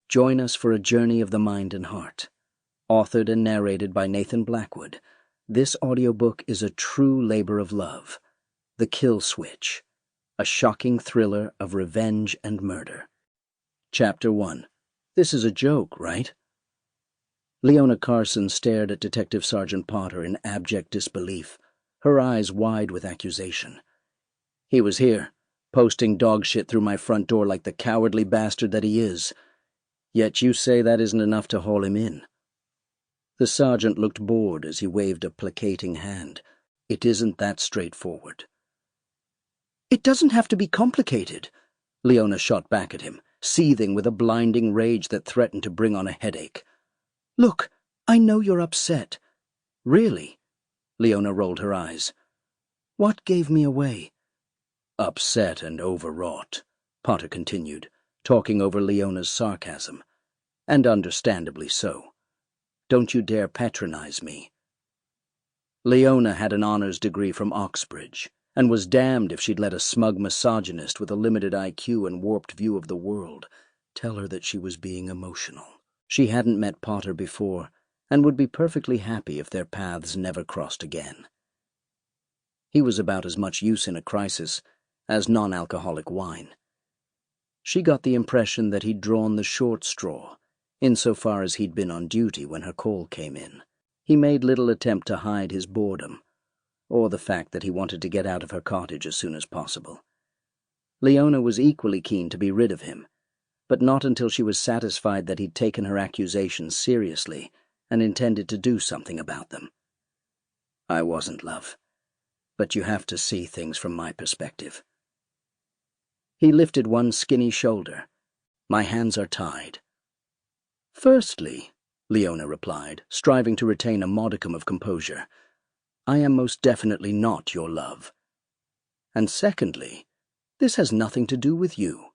Join us for a journey of the mind and heart. Authored and narrated by Nathan Blackwood, this audiobook is a true labor of love. The Kill Switch, a shocking thriller of revenge and murder. Chapter 1. This is a joke, right? Leona Carson stared at Detective Sergeant Potter in abject disbelief, her eyes wide with accusation. He was here, posting dog shit through my front door like the cowardly bastard that he is. Yet you say that isn't enough to haul him in. The sergeant looked bored as he waved a placating hand. It isn't that straightforward. It doesn't have to be complicated, Leona shot back at him, seething with a blinding rage that threatened to bring on a headache. Look, I know you're upset. Really? Leona rolled her eyes. What gave me away? Upset and overwrought, Potter continued, talking over Leona's sarcasm. And understandably so. Don't you dare patronize me. Leona had an honors degree from Oxbridge, and was damned if she'd let a smug misogynist with a limited IQ and warped view of the world tell her that she was being emotional. She hadn't met Potter before, and would be perfectly happy if their paths never crossed again. He was about as much use in a crisis as non-alcoholic wine. She got the impression that he'd drawn the short straw, insofar as he'd been on duty when her call came in. He made little attempt to hide his boredom, or the fact that he wanted to get out of her cottage as soon as possible. Leona was equally keen to be rid of him, but not until she was satisfied that he'd taken her accusations seriously and intended to do something about them. I wasn't, love, but you have to see things from my perspective. He lifted one skinny shoulder. My hands are tied. Firstly, Leona replied, striving to retain a modicum of composure, I am most definitely not your love. And secondly, this has nothing to do with you.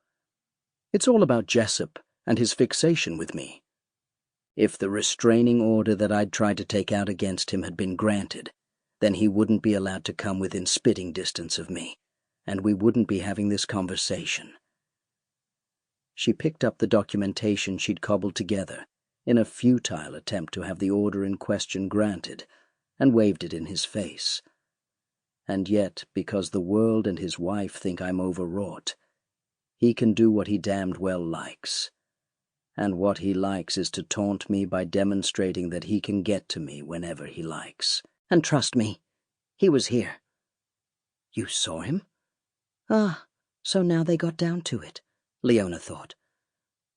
It's all about Jessup and his fixation with me. If the restraining order that I'd tried to take out against him had been granted, then he wouldn't be allowed to come within spitting distance of me, and we wouldn't be having this conversation. She picked up the documentation she'd cobbled together in a futile attempt to have the order in question granted, and waved it in his face. And yet, because the world and his wife think I'm overwrought, he can do what he damned well likes. And what he likes is to taunt me by demonstrating that he can get to me whenever he likes. And trust me, he was here. You saw him? Ah, so now they got down to it, Leona thought.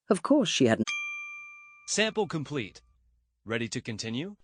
Of course she hadn't. Sample complete. Ready to continue?